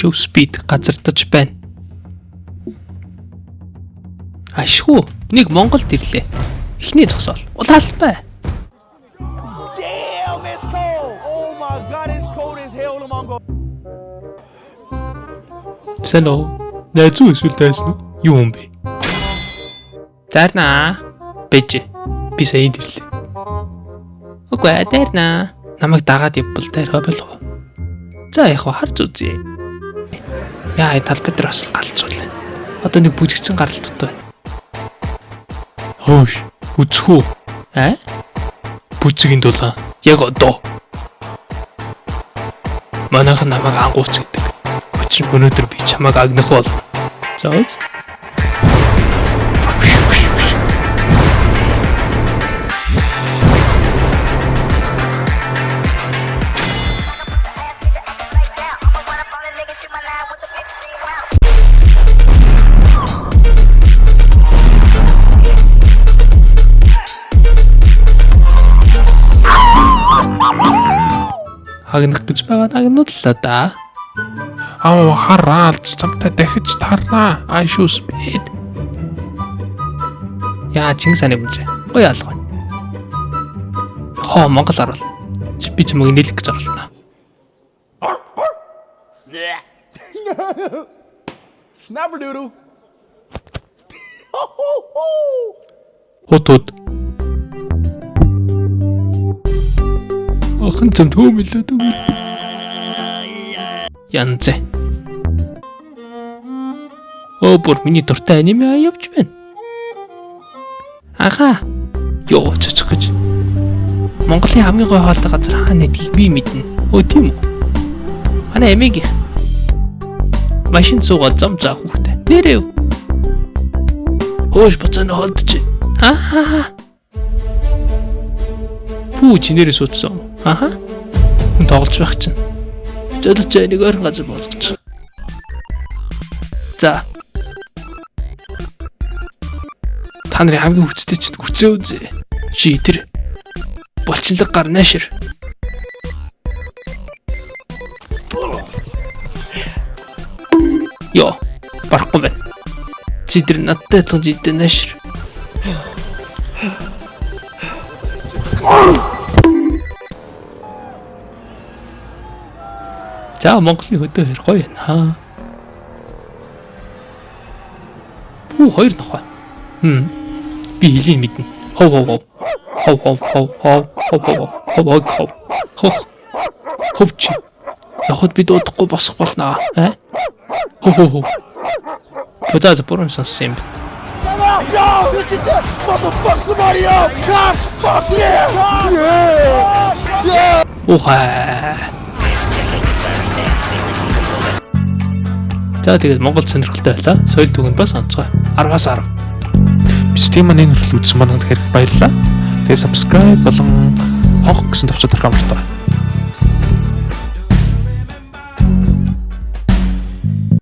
show speed газардаж байна. Ашгүй нэг Монголд ирлээ. Эхний зогсоол улаалбай. Damn, it's cold. Oh my God, it's cold as hell in Mongo. Сэно найзуу эсвэл дайсан уу? Юу юм бэ? Дайрнаа. Бэж. Би сая ирлээ. Үгүй дайрнаа. Намайг дагаад явбал дайрхаа болох уу? За яг харж үзье. Яа талбай дээр бас галзуулаа. Одоо нэг бүжигчин гаралттай байна. Хөөш, үзэх үү? Бүжигийн дулаан. Яг одоо. Манайхан намайг ангууч гэдэг. Учир нь өнөөдөр би чамайг агнах бол. За үз. Хагнах гэж байгаа агнууллаа да. Хараалж чамтай дахиж тарнаа. I show speed. Яа Чингис хааны бүжээ. Гоё алга. Монгол орвол. Би чамайг нэлэх гэж орлоо. Snapper doodle. Хот. Охин зам төмөлөөд өгөө. Янз. Бүр миний дуртай аниме явж байна. Аха. Йоо цоцох гэж. Монголын хамгийн гоё хоолтой газар хаа нэгдгийг би мэднэ. Тийм үү? Манай эмээг. Машин суугаад зам заах хүүхдээ. Нэрээ. Хөөш буцаана холдож. Пүү чи нэрээ суудсан. Хүн тоглож байх чинь. Жолооч нэг ойрхон газар болгоч. За. Та нарын хамгийн хүчтэй чинь хүчээ үзье. Чи тэр болчихлог гарнаа шир. Йоо, барахгүй байна. Чи тэр надтай адилхан жидээ наашир. За Монголын хөдөө хэр гоё байна. Пүү хоёр нохой. Би хэлийг мэднэ. Хов. Ховч. Яхад би дуудахгүй босох болно. Хов. Бодож бүрэн сонсон юм. Yo, this is that motherfucker Mario. Shot, fuck yeah. Ухаа. За тэгээд Монгол сонирхолтой байлаа. Соёл түгэнд бас онцгой. 10-аас 10. Биш тийм маань энэ хүртэл үзсэн манайд хэрэг баярлалаа. Тэгээд subscribe болон хонх гэсэн төвчөд тархамжтай.